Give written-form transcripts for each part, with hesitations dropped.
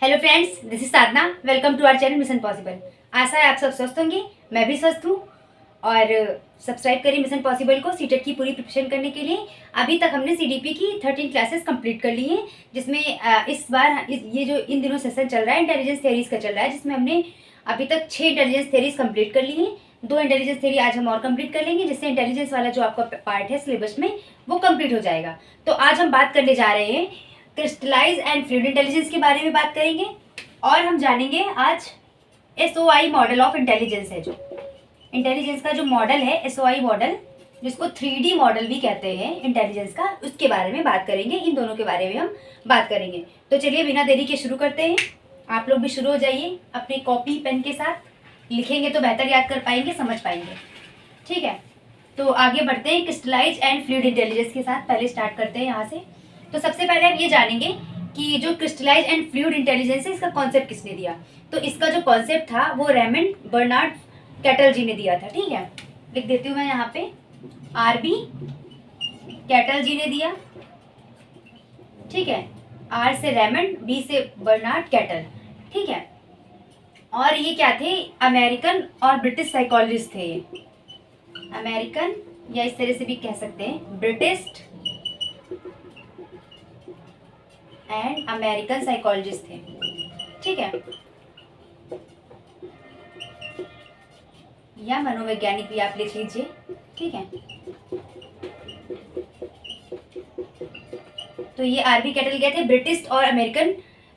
Hello friends, this is Sadhana. Welcome to our channel mission possible. आशा है आप सब स्वस्थ होंगे, मैं भी स्वस्थ हूँ। और सब्सक्राइब करें मिशन पॉसिबल को सीटेट की पूरी प्रिपरेशन करने के लिए। अभी तक हमने सीडीपी की 13 क्लासेस कंप्लीट कर ली हैं, जिसमें इस बार ये जो इन दिनों सेशन चल रहा है इंटेलिजेंस थ्योरीज का चल रहा है, जिसमें हमने अभी तक 6 इंटेलिजेंस थ्योरीज कंप्लीट कर ली हैं। 2 इंटेलिजेंस थ्योरी आज हम और कंप्लीट कर लेंगे, जिससे इंटेलिजेंस वाला जो आपका पार्ट है सिलेबस में वो कंप्लीट हो जाएगा। तो आज हम बात करने जा रहे हैं क्रिस्टलाइज एंड फ्लूइड इंटेलिजेंस के बारे में बात करेंगे। और हम जानेंगे आज एसओआई मॉडल ऑफ इंटेलिजेंस है, जो इंटेलिजेंस का जो मॉडल है एसओआई मॉडल, जिसको 3D मॉडल भी कहते हैं इंटेलिजेंस का, उसके बारे में बात करेंगे। इन दोनों के बारे में हम बात करेंगे। तो चलिए बिना देरी के शुरू करते हैं। आप लोग भी शुरू हो जाइए अपने कॉपी पेन के साथ। लिखेंगे तो बेहतर याद कर पाएंगे, समझ पाएंगे। ठीक है, तो आगे बढ़ते हैं क्रिस्टलाइज एंड फ्लूइड इंटेलिजेंस के साथ। पहले स्टार्ट करते हैं यहाँ से। तो सबसे पहले हम ये जानेंगे कि जो क्रिस्टलाइज एंड फ्लूइड इंटेलिजेंस है, इसका कॉन्सेप्ट किसने दिया। तो इसका जो कॉन्सेप्ट था वो रेमंड बर्नार्ड कैटल जी ने दिया था। ठीक है, लिख देती हूँ मैं यहाँ पे, RB कैटल जी ने दिया। ठीक है, R से रेमंड, B से बर्नार्ड कैटल। ठीक है, और ये क्या थे, अमेरिकन और ब्रिटिश साइकोलॉजिस्ट थे। ये अमेरिकन या इस तरह से भी कह सकते हैं ब्रिटिश एंड अमेरिकन साइकोलॉजिस्ट थे। ठीक है, या मनोवैज्ञानिक भी आप लिख लीजिए। ठीक है, तो ये RB कैटल क्या थे, ब्रिटिश और अमेरिकन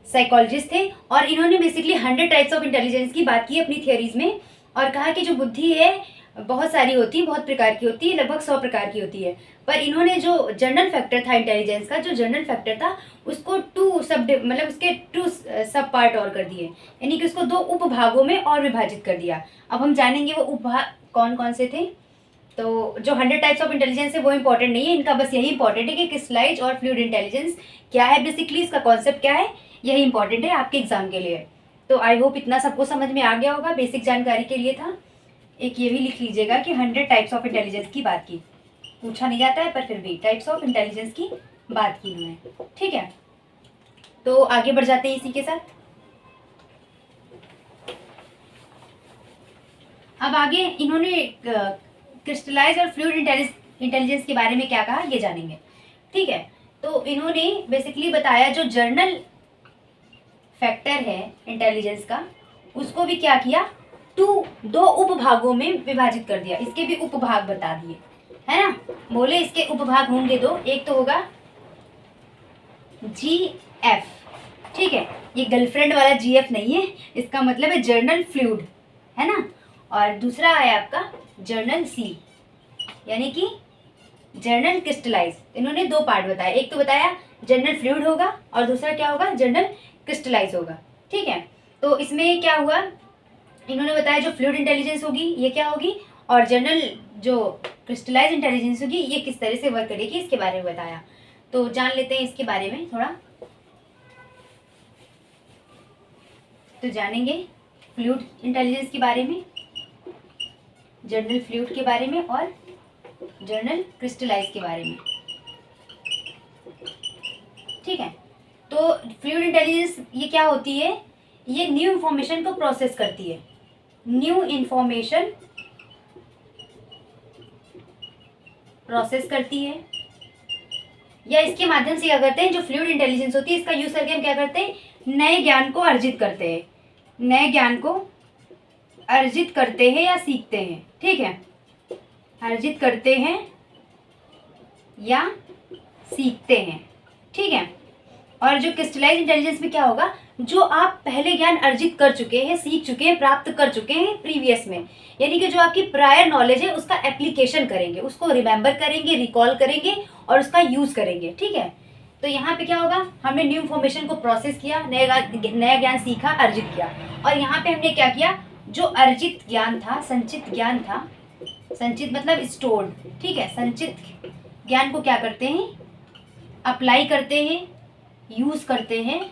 साइकोलॉजिस्ट थे। और इन्होंने बेसिकली 100 टाइप्स ऑफ इंटेलिजेंस की बात की अपनी थियोरीज में, और कहा कि जो बुद्धि है बहुत सारी होती है, बहुत प्रकार की होती है, लगभग 100 प्रकार की होती है। पर इन्होंने जो जनरल फैक्टर था इंटेलिजेंस का, जो जनरल फैक्टर था उसको मतलब उसके 2 सब पार्ट और कर दिए, यानी कि उसको 2 उपभागों में और विभाजित कर दिया। अब हम जानेंगे वो उपभाग कौन कौन से थे। तो जो 100 टाइप्स ऑफ इंटेलिजेंस है वो इंपॉर्टेंट नहीं है, इनका बस यही इंपॉर्टेंट है कि क्रिस्टलाइज और फ्लूइड इंटेलिजेंस क्या है, बेसिकली इसका कॉन्सेप्ट क्या है, यही इंपॉर्टेंट है आपके एग्जाम के लिए। तो आई होप इतना सबको समझ में आ गया होगा, बेसिक जानकारी के लिए था। एक ये भी लिख लीजिएगा कि 100 टाइप्स ऑफ इंटेलिजेंस की बात की, पूछा नहीं जाता है पर फिर भी टाइप्स ऑफ इंटेलिजेंस की बात की उन्होंने। ठीक है, तो आगे बढ़ जाते हैं इसी के साथ। अब आगे इन्होंने क्रिस्टलाइज और फ्लूइड इंटेलिजेंस के बारे में क्या कहा ये जानेंगे। ठीक है, तो इन्होंने बेसिकली बताया जो जर्नल फैक्टर है इंटेलिजेंस का, उसको भी क्या किया, 2 उपभागों में विभाजित कर दिया। इसके भी उपभाग बता दिए, है ना। बोले इसके उपभाग होंगे 2, एक तो होगा GF। ठीक है, ये गर्लफ्रेंड वाला GF नहीं है, इसका मतलब है जर्नल फ्लूइड, है ना। और दूसरा है आपका जर्नल C, यानी कि जर्नल क्रिस्टलाइज। इन्होंने 2 पार्ट बताए, एक तो बताया जर्नल फ्लूइड होगा और दूसरा क्या होगा, जर्नल क्रिस्टलाइज होगा। ठीक है, तो इसमें क्या हुआ, इन्होंने बताया जो फ्लूइड इंटेलिजेंस होगी ये क्या होगी, और जर्नल जो क्रिस्टलाइज इंटेलिजेंस होगी ये किस तरह से वर्क करेगी, इसके बारे में बताया। तो जान लेते हैं इसके बारे में थोड़ा। तो जानेंगे फ्लूइड इंटेलिजेंस के बारे में, जर्नल फ्लूइड के बारे में और जर्नल क्रिस्टलाइज के बारे में। ठीक है, तो फ्लूइड इंटेलिजेंस ये क्या होती है, ये न्यू इंफॉर्मेशन को प्रोसेस करती है, न्यू इंफॉर्मेशन प्रोसेस करती है, या इसके माध्यम से क्या करते हैं, जो फ्लूइड इंटेलिजेंस होती है इसका यूज करके हम क्या करते हैं, नए ज्ञान को अर्जित करते हैं, नए ज्ञान को अर्जित करते हैं या सीखते हैं। ठीक है, अर्जित करते हैं या सीखते हैं। ठीक है, और जो क्रिस्टलाइज इंटेलिजेंस में क्या होगा, जो आप पहले ज्ञान अर्जित कर चुके हैं, सीख चुके हैं, प्राप्त कर चुके हैं प्रीवियस में, यानी कि जो आपकी प्रायर नॉलेज है उसका एप्लीकेशन करेंगे, उसको रिमेंबर करेंगे, रिकॉल करेंगे और उसका यूज करेंगे। ठीक है, तो यहाँ पे क्या होगा, हमने न्यू इन्फॉर्मेशन को प्रोसेस किया, नया ज्ञान सीखा, अर्जित किया। और यहाँ पे हमने क्या किया, जो अर्जित ज्ञान था, संचित ज्ञान था, संचित मतलब स्टोर्ड। ठीक है, संचित ज्ञान को क्या करते हैं, अप्लाई करते हैं, यूज करते हैं।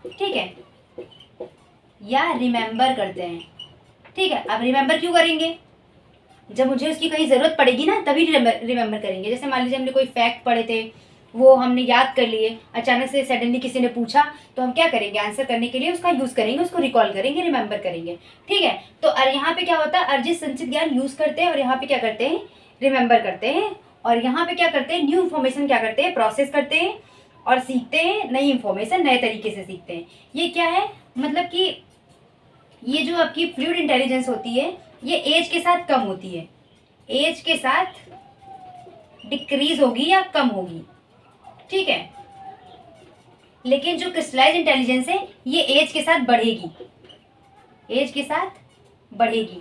ठीक है, या रिमेंबर करते हैं। ठीक है, अब रिमेंबर क्यों करेंगे, जब मुझे उसकी कहीं ज़रूरत पड़ेगी ना तभी रिमेंबर करेंगे। जैसे मान लीजिए हमने कोई फैक्ट पढ़े थे वो हमने याद कर लिए, अचानक से सडनली किसी ने पूछा तो हम क्या करेंगे, आंसर करने के लिए उसका यूज़ करेंगे, उसको रिकॉल करेंगे, रिमेंबर करेंगे। ठीक है, तो यहाँ पे क्या होता है, अर्जित संचित ज्ञान यूज़ करते हैं और यहाँ पे क्या करते हैं, रिमेंबर करते हैं। और यहाँ पे क्या करते हैं, न्यू इन्फॉर्मेशन क्या करते हैं, प्रोसेस करते हैं और सीखते हैं नई इन्फॉर्मेशन, नए तरीके से सीखते हैं। ये क्या है, मतलब कि ये जो आपकी फ्लूइड इंटेलिजेंस होती है ये एज के साथ कम होती है, एज के साथ डिक्रीज होगी या कम होगी। ठीक है, लेकिन जो क्रिस्टलाइज इंटेलिजेंस है ये एज के साथ बढ़ेगी, एज के साथ बढ़ेगी।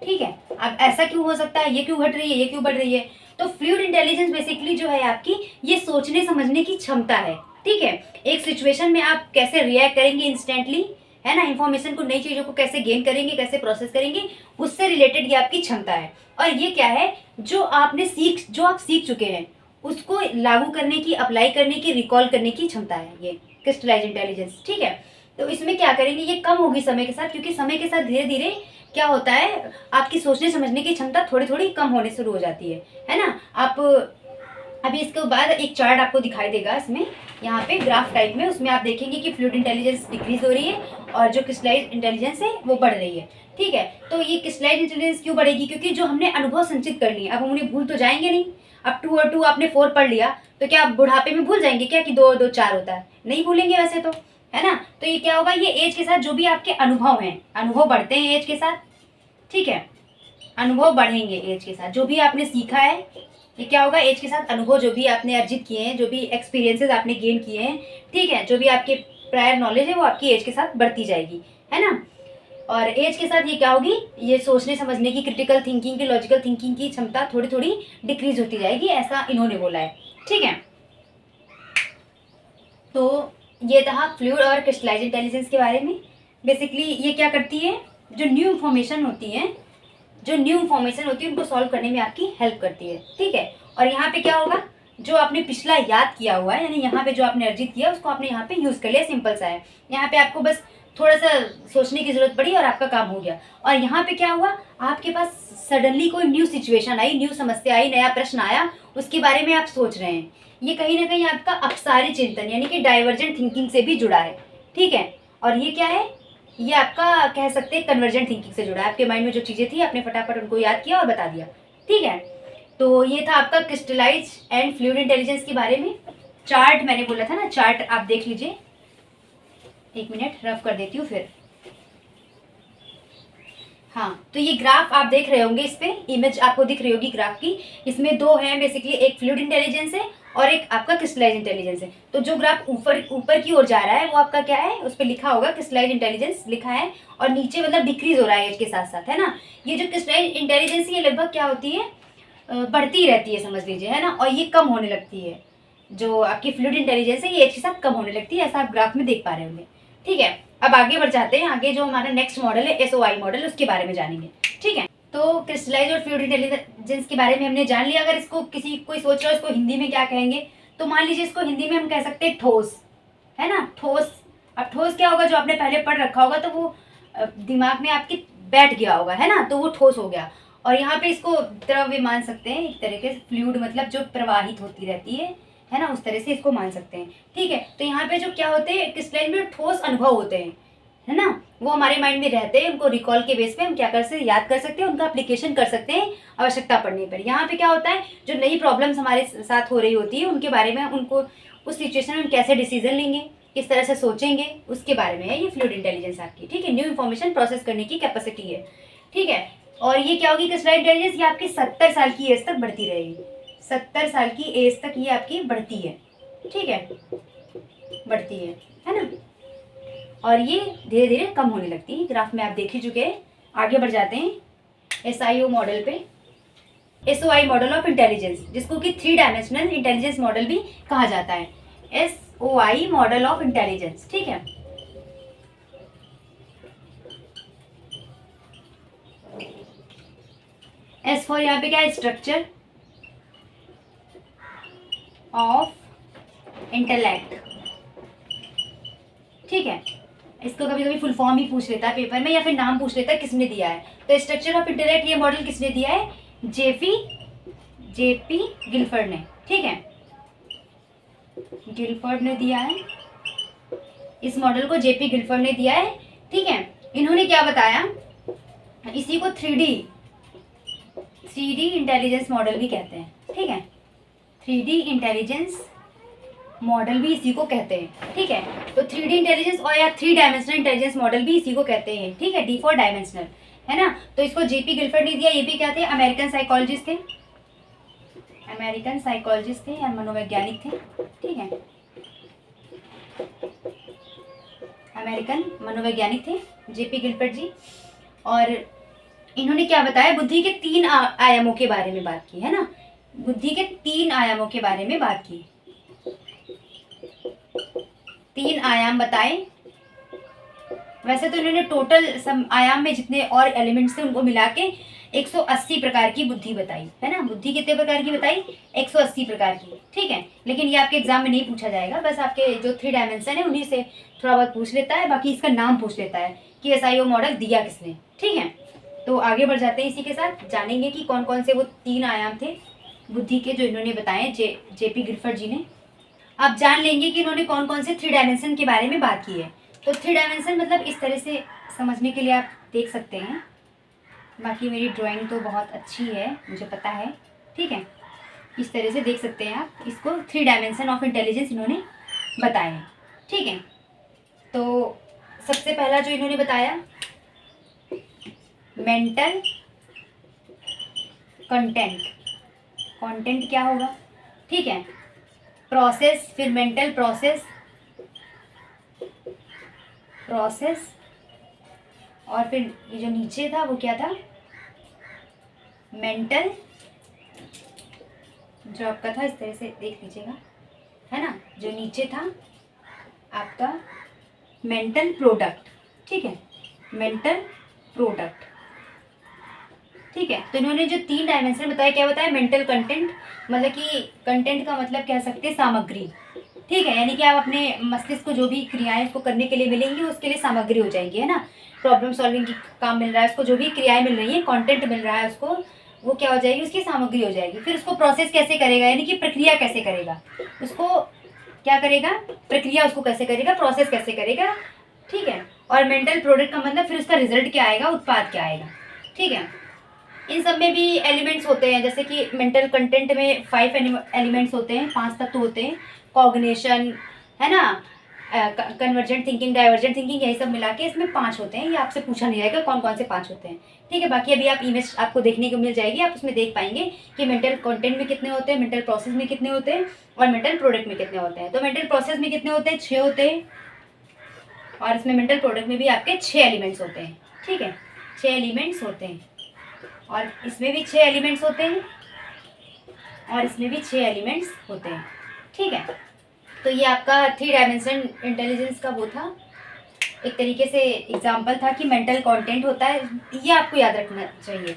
ठीक है, अब ऐसा क्यों हो सकता है, ये क्यों घट रही है, ये क्यों बढ़ रही है। तो फ्लूइड इंटेलिजेंस बेसिकली जो है आपकी ये सोचने समझने की क्षमता है। ठीक है, एक सिचुएशन में आप कैसे रिएक्ट करेंगे इंस्टेंटली, है ना, इन्फॉर्मेशन को, नई चीज़ों को कैसे गेन करेंगे, कैसे प्रोसेस करेंगे, उससे रिलेटेड ये आपकी क्षमता है। और ये क्या है, जो आप सीख चुके हैं उसको लागू करने की, अप्लाई करने की, रिकॉल करने की क्षमता है ये क्रिस्टलाइज इंटेलिजेंस। ठीक है, तो इसमें क्या करेंगे, ये कम होगी समय के साथ, क्योंकि समय के साथ धीरे धीरे क्या होता है, आपकी सोचने समझने की क्षमता थोड़ी थोड़ी कम होने शुरू हो जाती है ना। आप अभी इसके बाद एक चार्ट आपको दिखाई देगा इसमें, यहाँ पे ग्राफ टाइप में, उसमें आप देखेंगे कि फ्लूइड इंटेलिजेंस डिक्रीज हो रही है और जो क्रिस्टलाइज इंटेलिजेंस है वो बढ़ रही है। ठीक है, तो ये क्रिस्टलाइज इंटेलिजेंस क्यों बढ़ेगी, क्योंकि जो हमने अनुभव संचित कर लिए अब हम उन्हें भूल तो जाएंगे नहीं। अब 2 और 2 आपने 4 पढ़ लिया तो क्या आप बुढ़ापे में भूल जाएंगे क्या कि 2 और 2 4 होता है, नहीं भूलेंगे वैसे तो, है ना। तो ये क्या होगा, ये एज के साथ जो भी आपके अनुभव हैं, अनुभव बढ़ते हैं एज के साथ। ठीक है, अनुभव बढ़ेंगे एज के साथ, जो भी आपने सीखा है ये क्या होगा, एज के साथ अनुभव जो भी आपने अर्जित किए हैं, जो भी एक्सपीरियंसेस आपने गेन किए हैं, ठीक है, जो भी आपके प्रायर नॉलेज है वो आपकी एज के साथ बढ़ती जाएगी, है ना। और एज के साथ ये क्या होगी, ये सोचने समझने की, क्रिटिकल थिंकिंग की, लॉजिकल थिंकिंग की क्षमता थोड़ी थोड़ी डिक्रीज होती जाएगी, ऐसा इन्होंने बोला है। ठीक है, तो ये था फ्लूइड और क्रिस्टलाइज इंटेलिजेंस के बारे में। बेसिकली ये क्या करती है, जो न्यू इन्फॉर्मेशन होती है, उनको सॉल्व करने में आपकी हेल्प करती है। ठीक है, और यहाँ पे क्या होगा, जो आपने पिछला याद किया हुआ है, यानी यहाँ पे जो आपने अर्जित किया उसको आपने यहाँ पे यूज़ कर लिया, सिंपल सा है। यहाँ पे आपको बस थोड़ा सा सोचने की ज़रूरत पड़ी और आपका काम हो गया। और यहाँ पे क्या हुआ, आपके पास सडनली कोई न्यू सिचुएशन आई, न्यू समस्या आई, नया प्रश्न आया, उसके बारे में आप सोच रहे हैं। ये कहीं ना कहीं आपका अपसारी चिंतन यानी कि डाइवर्जेंट थिंकिंग से भी जुड़ा है। ठीक है, और ये क्या है, ये आपका कह सकते हैं कन्वर्जेंट थिंकिंग से जुड़ा है। आपके माइंड में जो चीज़ें थी आपने फटाफट उनको याद किया और बता दिया। ठीक है, तो ये था आपका क्रिस्टलाइज एंड फ्लूइड इंटेलिजेंस के बारे में। चार्ट मैंने बोला था ना, चार्ट आप देख लीजिए, 1 मिनट रफ कर देती हूँ फिर। हाँ, तो ये ग्राफ आप देख रहे होंगे, इस पे इमेज आपको दिख रही होगी ग्राफ की। इसमें 2 हैं बेसिकली, एक फ्लूइड इंटेलिजेंस है और एक आपका क्रिस्टलाइज इंटेलिजेंस है। तो जो ग्राफ ऊपर की ओर जा रहा है वो आपका क्या है, उस पर लिखा होगा क्रिस्टलाइज इंटेलिजेंस लिखा है, और नीचे मतलब डिक्रीज हो रहा है एज के साथ साथ, है ना। ये जो क्रिस्टलाइज इंटेलिजेंस ये लगभग क्या होती है, बढ़ती रहती है समझ लीजिए, है ना, और ये कम होने लगती है। जो आपकी फ्लूइड इंटेलिजेंस है ये एज के साथ कम होने लगती है, ऐसा आप ग्राफ में देख पा रहे होंगे। ठीक है, अब आगे बढ़ जाते हैं, आगे जो हमारा नेक्स्ट मॉडल है SOI मॉडल, उसके बारे में जानेंगे। ठीक है, तो क्रिस्टलाइज और फ्लूइड इंटेलिजेंस के बारे में हमने जान लिया। अगर इसको कोई सोच रहा है इसको हिंदी में क्या कहेंगे, तो मान लीजिए इसको हिंदी में हम कह सकते हैं ठोस, है ना, ठोस। अब ठोस क्या होगा, जो आपने पहले पढ़ रखा होगा तो वो दिमाग में आपके बैठ गया होगा, है ना, तो वो ठोस हो गया। और यहाँ पे इसको द्रव्य मान सकते हैं एक तरीके से, फ्लूइड मतलब जो प्रवाहित होती रहती है ना, उस तरह से इसको मान सकते हैं। ठीक है, तो यहाँ पे जो क्या होते हैं, क्रिस्टलाइज में ठोस अनुभव होते हैं, है ना, वो हमारे माइंड में रहते हैं, उनको रिकॉल के बेस पे हम क्या कर सकते हैं, याद कर सकते हैं, उनका एप्लीकेशन कर सकते हैं आवश्यकता पड़ने पर। यहाँ पे क्या होता है, जो नई प्रॉब्लम्स हमारे साथ हो रही होती है उनके बारे में, उनको उस सिचुएशन में कैसे डिसीजन लेंगे, किस तरह से सोचेंगे, उसके बारे में है ये फ्लूइड इंटेलिजेंस आपकी। ठीक है, न्यू इन्फॉर्मेशन प्रोसेस करने की कैपेसिटी है। ठीक है, और ये क्या होगी क्रिस्टलाइज इंटेलिजेंस, ये आपकी 70 साल की एज तक बढ़ती रहेगी, 70 साल की एज तक ये आपकी बढ़ती है। ठीक है, बढ़ती है ना, और ये धीरे धीरे कम होने लगती है। ग्राफ में आप देख ही चुके हैं। आगे बढ़ जाते हैं SIO मॉडल पे, SOI मॉडल ऑफ इंटेलिजेंस, जिसको कि 3 डायमेंशनल इंटेलिजेंस मॉडल भी कहा जाता है, SOI मॉडल ऑफ इंटेलिजेंस। ठीक है, S फॉर यहाँ पे क्या है, स्ट्रक्चर ऑफ इंटेलेक्ट। ठीक है, इसको कभी कभी फुल फॉर्म ही पूछ लेता है पेपर में, या फिर नाम पूछ लेता है किसने दिया है। तो स्ट्रक्चर ऑफ इंटेलेक्ट ये मॉडल किसने दिया है, JP गिल्फर्ड ने। ठीक है, गिलफर्ड ने दिया है, इस मॉडल को जेपी गिलफर्ड ने दिया है। ठीक है, इन्होंने क्या बताया, इसी को 3D इंटेलिजेंस मॉडल भी कहते हैं। ठीक है, 3D इंटेलिजेंस मॉडल भी इसी को कहते हैं। ठीक है, तो 3D इंटेलिजेंस और या 3 डायमेंशनल इंटेलिजेंस मॉडल भी इसी को कहते हैं। ठीक है, D4 डायमेंशनल, है ना। तो इसको जेपी गिलफर्ड ने दिया। ये भी क्या थे, अमेरिकन साइकोलॉजिस्ट थे, अमेरिकन साइकोलॉजिस्ट थे या मनोवैज्ञानिक थे। ठीक है, अमेरिकन मनोवैज्ञानिक थे जेपी गिलफर्ड जी। और इन्होंने क्या बताया, बुद्धि के 3 आयामों के बारे में बात की, है ना। बुद्धि के 3 आयामों के बारे में बात की, 3 आयाम बताए। वैसे तो इन्होंने टोटल आयाम में जितने और एलिमेंट्स थे उनको मिला के 180 प्रकार की बुद्धि बताई, है ना। बुद्धि कितने प्रकार की बताई, 180 प्रकार की। ठीक है, लेकिन ये आपके एग्जाम में नहीं पूछा जाएगा, बस आपके जो 3 डायमेंशन है उन्हीं से थोड़ा बहुत पूछ लेता है, बाकी इसका नाम पूछ लेता है कि SIO मॉडल दिया किसने। ठीक है, तो आगे बढ़ जाते हैं, इसी के साथ जानेंगे कि कौन कौन से वो 3 आयाम थे बुद्धि के जो इन्होंने बताए जेपी गिलफर्ड जी ने। आप जान लेंगे कि इन्होंने कौन कौन से 3 डायमेंशन के बारे में बात की है। तो 3 डायमेंशन मतलब इस तरह से समझने के लिए आप देख सकते हैं, बाकी मेरी ड्राइंग तो बहुत अच्छी है, मुझे पता है। ठीक है, इस तरह से देख सकते हैं आप इसको, 3 डायमेंशन ऑफ इंटेलिजेंस इन्होंने बताए हैं। ठीक है, तो सबसे पहला जो इन्होंने बताया, मेंटल कंटेंट, कंटेंट क्या होगा। ठीक है, प्रोसेस, फिर मेंटल प्रोसेस, और फिर ये जो नीचे था वो क्या था, मेंटल, जो आपका था इस तरह से देख लीजिएगा, है ना, जो नीचे था आपका मेंटल प्रोडक्ट। ठीक है, मेंटल प्रोडक्ट। ठीक है, तो इन्होंने जो 3 डायमेंशन बताया, क्या बताया, मेंटल कंटेंट, मतलब कि कंटेंट का मतलब कह सकते हैं सामग्री। ठीक है, यानी कि आप अपने मस्तिष्क को जो भी क्रियाएं उसको करने के लिए मिलेंगी उसके लिए सामग्री हो जाएंगी, है ना। प्रॉब्लम सॉल्विंग की काम मिल रहा है उसको, जो भी क्रियाएं मिल रही है, कंटेंट मिल रहा है उसको, वो क्या हो जाएगी, उसकी सामग्री हो जाएगी। फिर उसको प्रोसेस कैसे करेगा, यानी कि प्रक्रिया कैसे करेगा, उसको क्या करेगा, प्रक्रिया उसको कैसे करेगा, प्रोसेस कैसे करेगा। ठीक है, और मेंटल प्रोडक्ट का मतलब फिर उसका रिजल्ट क्या आएगा, उत्पाद क्या आएगा। ठीक है, इन सब में भी एलिमेंट्स होते हैं, जैसे कि मेंटल कंटेंट में 5 एलिमेंट्स होते हैं, 5 तत्व होते हैं, कॉग्निशन, है ना, कन्वर्जेंट थिंकिंग, डाइवर्जेंट थिंकिंग, यही सब मिला के इसमें 5 होते हैं। ये आपसे पूछा नहीं जाएगा कौन कौन से 5 होते हैं। ठीक है, बाकी अभी आप इमेज आपको देखने को मिल जाएगी, आप उसमें देख पाएंगे कि मेंटल कंटेंट में कितने होते हैं, मेंटल प्रोसेस में कितने होते हैं, और मेंटल प्रोडक्ट में कितने होते हैं। तो मेंटल प्रोसेस में कितने होते हैं, 6 होते हैं, और इसमें मेंटल प्रोडक्ट में भी आपके 6 एलिमेंट्स होते हैं। ठीक है, 6 एलिमेंट्स होते हैं, और इसमें भी 6 एलिमेंट्स होते हैं, और इसमें भी 6 एलिमेंट्स होते हैं। ठीक है, तो ये आपका 3 डायमेंशन इंटेलिजेंस का वो था, एक तरीके से एग्जाम्पल था कि मेंटल कंटेंट होता है, ये आपको याद रखना चाहिए।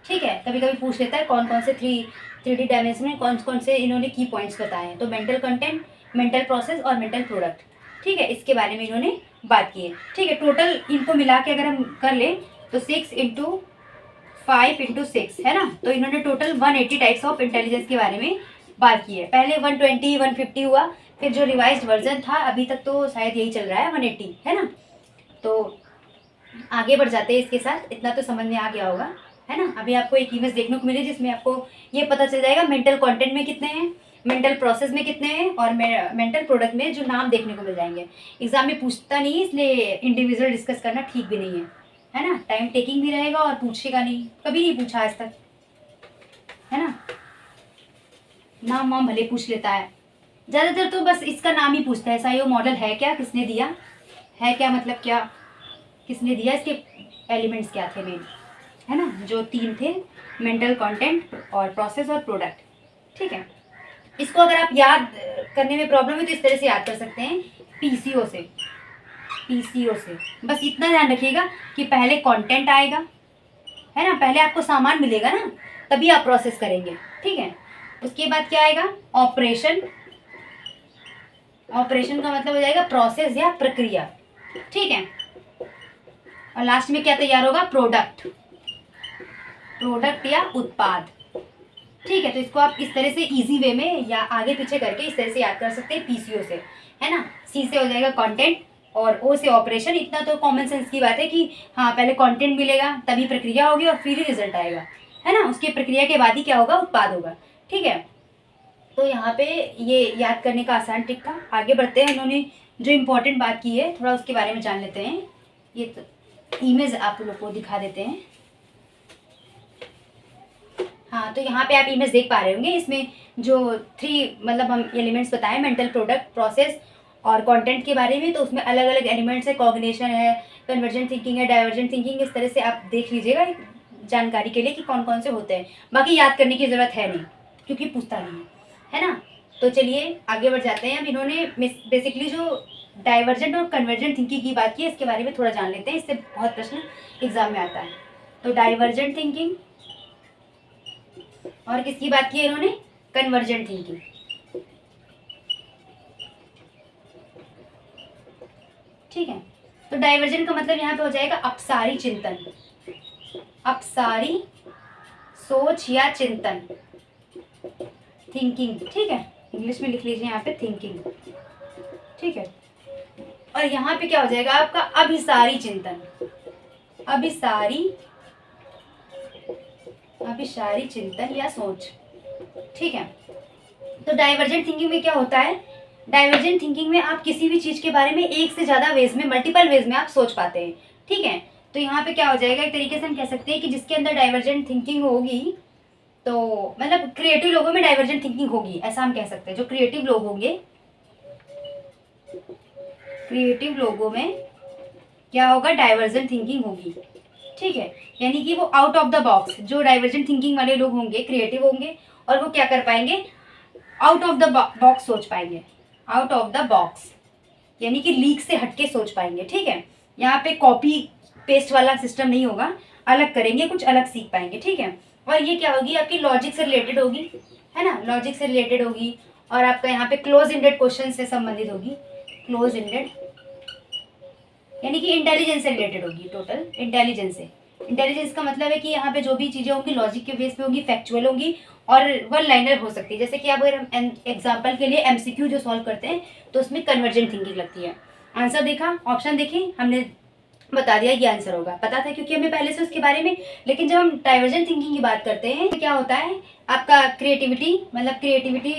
ठीक है, कभी कभी पूछ लेता है कौन कौन से 3D डायमेंशन में कौन कौन से इन्होंने की पॉइंट्स बताए हैं। तो मेंटल कंटेंट, मेंटल प्रोसेस और मेंटल प्रोडक्ट, ठीक है, इसके बारे में इन्होंने बात की है। ठीक है, टोटल इनको मिला के अगर हम कर लें तो 6 × 5 × 6, है ना। तो इन्होंने टोटल 180 टाइप्स ऑफ इंटेलिजेंस के बारे में बात की है। पहले 120, 150 हुआ, फिर जो रिवाइज्ड वर्जन था अभी तक तो शायद यही चल रहा है 180, है ना। तो आगे बढ़ जाते हैं इसके साथ, इतना तो समझ में आ गया होगा, है ना। अभी आपको एक इमेज देखने को मिले जिसमें आपको ये पता चल जाएगा मेंटल कंटेंट में कितने हैं, मेंटल प्रोसेस में कितने हैं, और मेंटल प्रोडक्ट में जो नाम देखने को मिल जाएंगे। एग्जाम में पूछता नहीं, इसलिए इंडिविजुअल डिस्कस करना ठीक भी नहीं है ना। टाइम टेकिंग भी रहेगा और पूछेगा नहीं, कभी नहीं पूछा आज तक, है ना। नाम वाम भले पूछ लेता है, ज़्यादातर तो बस इसका नाम ही पूछता है, SIO मॉडल है क्या, किसने दिया है, क्या मतलब क्या, किसने दिया, इसके एलिमेंट्स क्या थे मेन, है ना, जो 3 थे, मेंटल कंटेंट और प्रोसेस और प्रोडक्ट। ठीक है, इसको अगर आप याद करने में प्रॉब्लम है तो इस तरह से याद कर सकते हैं, PCO से। बस इतना ध्यान रखिएगा कि पहले कंटेंट आएगा, है ना, पहले आपको सामान मिलेगा ना, तभी आप प्रोसेस करेंगे। ठीक है, उसके बाद क्या आएगा, ऑपरेशन का मतलब हो जाएगा प्रोसेस या प्रक्रिया। ठीक है, और लास्ट में क्या तैयार होगा, प्रोडक्ट या उत्पाद। ठीक है, तो इसको आप इस तरह से इजी वे में या आगे पीछे करके इस तरह से याद कर सकते हैं पीसीओ से, है ना। सी से हो जाएगा कंटेंट और ओ से ऑपरेशन। इतना तो कॉमन सेंस की बात है कि हाँ, पहले कंटेंट मिलेगा तभी प्रक्रिया होगी और फिर ही रिजल्ट आएगा, है ना। उसकी प्रक्रिया के बाद ही क्या होगा, उत्पाद होगा। ठीक है, तो यहाँ पे ये याद करने का आसान ट्रिक था। आगे बढ़ते हैं, इन्होंने जो इम्पोर्टेंट बात की है थोड़ा उसके बारे में जान लेते हैं। ये तो इमेज आप लोग को दिखा देते हैं। हाँ, तो यहाँ पे आप इमेज देख पा रहे होंगे। इसमें जो 3 मतलब हम एलिमेंट्स बताएं, मेंटल, प्रोडक्ट, प्रोसेस और कंटेंट के बारे में, तो उसमें अलग अलग एलिमेंट्स है। कॉग्निशन है, कन्वर्जेंट थिंकिंग है, डाइवर्जेंट थिंकिंग। इस तरह से आप देख लीजिएगा जानकारी के लिए कि कौन कौन से होते हैं। बाकी याद करने की ज़रूरत है नहीं क्योंकि पूछता नहीं है ना। तो चलिए आगे बढ़ जाते हैं। अब इन्होंने बेसिकली जो डाइवर्जेंट और कन्वर्जेंट थिंकिंग की बात की है, इसके बारे में थोड़ा जान लेते हैं। इससे बहुत प्रश्न एग्जाम में आता है। तो डाइवर्जेंट थिंकिंग और किसकी बात की है इन्होंने, कन्वर्जेंट थिंकिंग। ठीक है, तो डाइवर्जेंट का मतलब यहाँ पे हो जाएगा अपसारी चिंतन, अपसारी सोच या चिंतन, थिंकिंग। ठीक है, इंग्लिश में लिख लीजिए यहाँ पे थिंकिंग। ठीक है, और यहाँ पे क्या हो जाएगा आपका अभिसारी चिंतन, अभिसारी अभिसारी चिंतन या सोच। ठीक है, तो डाइवर्जेंट थिंकिंग में क्या होता है, डाइवर्जेंट थिंकिंग में आप किसी भी चीज के बारे में एक से ज्यादा वेज में, मल्टीपल वेज में आप सोच पाते हैं। ठीक है, तो यहाँ पे क्या हो जाएगा, एक तरीके से हम कह सकते हैं कि जिसके अंदर डाइवर्जेंट थिंकिंग होगी, तो मतलब क्रिएटिव लोगों में डाइवर्जेंट थिंकिंग होगी, ऐसा हम कह सकते हैं। जो क्रिएटिव लोग होंगे, क्रिएटिव लोगों में क्या होगा, डाइवर्जेंट थिंकिंग होगी। ठीक है, यानी कि वो आउट ऑफ द बॉक्स, जो डाइवर्जेंट थिंकिंग वाले लोग होंगे क्रिएटिव होंगे और वो क्या कर पाएंगे, आउट ऑफ द बॉक्स सोच पाएंगे, आउट ऑफ द बॉक्स यानी कि लीक से हटके सोच पाएंगे। ठीक है, यहाँ पे कॉपी पेस्ट वाला सिस्टम नहीं होगा, अलग करेंगे, कुछ अलग सीख पाएंगे। ठीक है, और ये क्या होगी, आपकी लॉजिक से रिलेटेड होगी, है ना, लॉजिक से रिलेटेड होगी। और आपका यहाँ पे क्लोज इंडेड क्वेश्चन से संबंधित होगी, क्लोज इंडेड यानी कि इंटेलिजेंस से रिलेटेड होगी, टोटल इंटेलिजेंस से। इंटेलिजेंस का मतलब है कि यहाँ पे जो भी चीज़ें होंगी लॉजिक के बेस पे होंगी, फैक्चुअल होंगी और वन लाइनर हो सकती है। जैसे कि आप अगर हम एग्जाम्पल के लिए एमसीक्यू जो सॉल्व करते हैं तो उसमें कन्वर्जेंट थिंकिंग लगती है। आंसर देखा, ऑप्शन देखी, हमने बता दिया ये आंसर होगा, पता था क्योंकि हमें पहले से उसके बारे में। लेकिन जब हम डाइवर्जेंट थिंकिंग की बात करते हैं तो क्या होता है, आपका क्रिएटिविटी, मतलब क्रिएटिविटी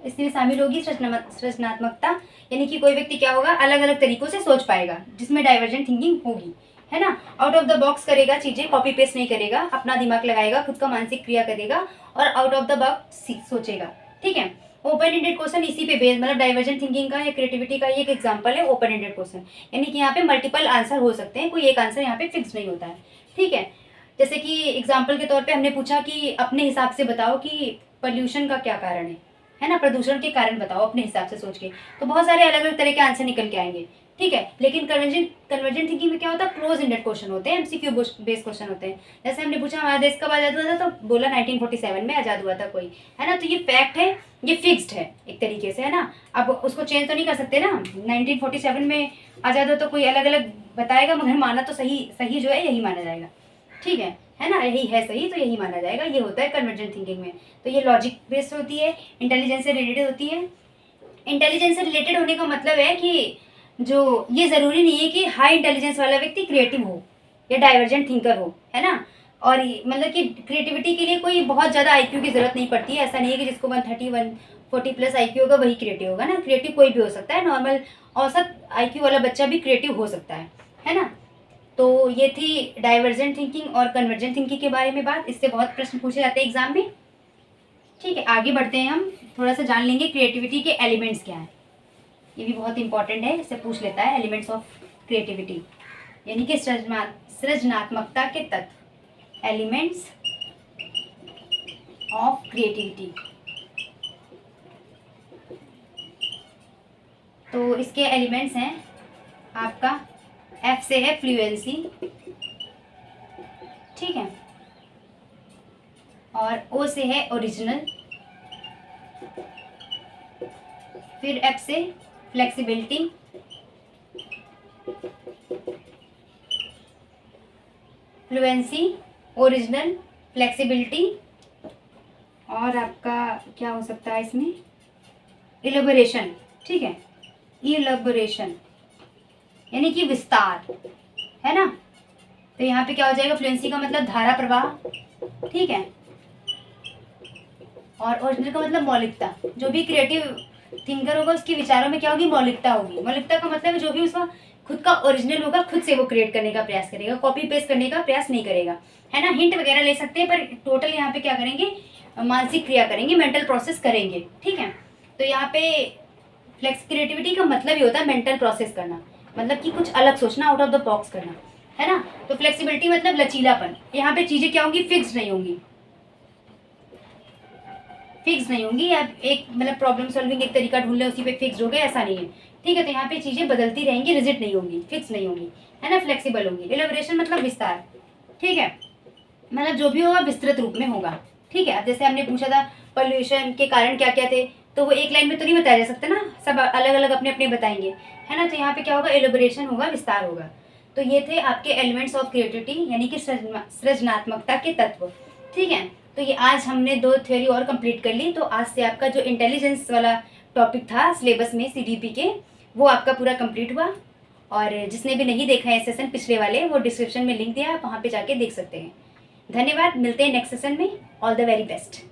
इसमें शामिल होगी, सृजनात्मकता, यानी कि कोई व्यक्ति क्या होगा, अलग अलग तरीकों से सोच पाएगा जिसमें डाइवर्जेंट थिंकिंग होगी, है ना। आउट ऑफ द बॉक्स करेगा, चीजें कॉपी पेस्ट नहीं करेगा, अपना दिमाग लगाएगा, खुद का मानसिक क्रिया करेगा और आउट ऑफ द बॉक्स सोचेगा। ठीक है, ओपन एंडेड क्वेश्चन इसी पे बेस्ड, मतलब डाइवर्जेंट थिंकिंग का या क्रिएटिविटी का ये एक एग्जांपल है ओपन एंडेड क्वेश्चन, यानी कि यहाँ पे मल्टीपल आंसर हो सकते हैं, कोई एक आंसर यहाँ पे फिक्स नहीं होता है। ठीक है, जैसे कि एग्जांपल के तौर पे हमने पूछा कि अपने हिसाब से बताओ कि पोल्यूशन का क्या कारण है ना, प्रदूषण के कारण बताओ अपने हिसाब से सोच के, तो बहुत सारे अलग अलग तरह के आंसर निकल के आएंगे। ठीक है, लेकिन कन्वर्जेंट थिंकिंग में क्या होता है, क्लोज इंडेड क्वेश्चन होते हैं, एमसीक्यू बेस्ड क्वेश्चन होते हैं। जैसे हमने पूछा हमारा देश कब आजाद हुआ था, तो बोला 1947 में आजाद हुआ था कोई, है ना। तो ये फैक्ट है, ये फिक्स्ड है एक तरीके से, है ना। अब उसको चेंज तो नहीं कर सकते ना, 1947 में आजाद हो तो कोई अलग अलग बताएगा, मगर माना तो सही सही जो है यही माना जाएगा। ठीक है ना, यही है सही तो यही माना जाएगा। ये होता है कन्वर्जेंट थिंकिंग में। तो ये लॉजिक बेस्ड होती है, इंटेलिजेंस से रिलेटेड होती है। इंटेलिजेंस से रिलेटेड होने का मतलब है कि जो ये ज़रूरी नहीं है कि हाई इंटेलिजेंस वाला व्यक्ति क्रिएटिव हो या डाइवर्जेंट थिंकर हो, है ना। और मतलब कि क्रिएटिविटी के लिए कोई बहुत ज़्यादा आईक्यू की ज़रूरत नहीं पड़ती है। ऐसा नहीं है कि जिसको 130 140 प्लस आईक्यू होगा वही क्रिएटिव होगा ना, क्रिएटिव कोई भी हो सकता है, नॉर्मल औसत आईक्यू वाला बच्चा भी क्रिएटिव हो सकता है ना। तो ये थी डाइवर्जेंट थिंकिंग और कन्वर्जेंट थिंकिंग के बारे में बात। इससे बहुत प्रश्न पूछे जाते हैं एग्जाम में। ठीक है, आगे बढ़ते हैं, हम थोड़ा सा जान लेंगे क्रिएटिविटी के एलिमेंट्स क्या हैं। ये भी बहुत इंपॉर्टेंट है, इससे पूछ लेता है एलिमेंट्स ऑफ क्रिएटिविटी, यानी कि सृजनात्मकता के तत्व, एलिमेंट्स ऑफ क्रिएटिविटी। तो इसके एलिमेंट्स हैं आपका, एफ से है फ्लुएंसी, ठीक है, और ओ से है ओरिजिनल, फिर एफ से फ्लेक्सिबिलिटी, फ्लुएंसी, ओरिजिनल, फ्लेक्सिबिलिटी और आपका क्या हो सकता है इसमें, इलेबोरेशन, ठीक है, इलेबोरेशन यानी कि विस्तार, है ना। तो यहाँ पे क्या हो जाएगा, फ्लुएंसी का मतलब धारा प्रवाह, ठीक है, और ओरिजिनल का मतलब मौलिकता। जो भी क्रिएटिव थिंकर होगा उसके विचारों में क्या होगी, मौलिकता होगी। मौलिकता का मतलब जो भी उसका खुद का ओरिजिनल होगा, खुद से वो क्रिएट करने का प्रयास करेगा, कॉपी पेस्ट करने का प्रयास नहीं करेगा, है ना। हिंट वगैरह ले सकते हैं पर टोटल यहाँ पे क्या करेंगे, मानसिक क्रिया करेंगे, मेंटल प्रोसेस करेंगे, ठीक है। तो यहाँ पे फ्लेक्स क्रिएटिविटी का मतलब ही होता है मेंटल प्रोसेस करना, मतलब कि कुछ अलग सोचना, आउट ऑफ द बॉक्स करना, है ना। तो फ्लेक्सिबिलिटी मतलब लचीलापन। यहाँ पे चीजें क्या होंगी, फिक्स नहीं होंगी, फिक्स नहीं होंगी। या एक मतलब प्रॉब्लम सॉल्विंग एक तरीका ढूंढ ले उसी पे फिक्स हो गए, ऐसा नहीं है, ठीक है। तो यहाँ पे चीजें बदलती रहेंगी, रिजिड नहीं होंगी, फिक्स नहीं होंगी, है ना, फ्लेक्सिबल होंगी। इलेबोरेशन मतलब विस्तार, ठीक है, मतलब जो भी होगा विस्तृत रूप में होगा, ठीक है। अब जैसे हमने पूछा था पॉल्यूशन के कारण क्या क्या थे, तो वो एक लाइन में तो नहीं बताया जा सकता ना, सब अलग अलग अपने अपने बताएंगे, है ना। तो यहाँ पे क्या होगा, इलेबोरेशन होगा, विस्तार होगा। तो ये थे आपके एलिमेंट्स ऑफ क्रिएटिविटी यानी कि सृजनात्मकता के तत्व, ठीक है। तो ये आज हमने 2 थ्योरी और कंप्लीट कर ली। तो आज से आपका जो इंटेलिजेंस वाला टॉपिक था सिलेबस में सीडीपी के, वो आपका पूरा कंप्लीट हुआ। और जिसने भी नहीं देखा है सेशन पिछले वाले, वो डिस्क्रिप्शन में लिंक दिया, आप वहाँ पे जाके देख सकते हैं। धन्यवाद, मिलते हैं नेक्स्ट सेशन में। All the very best.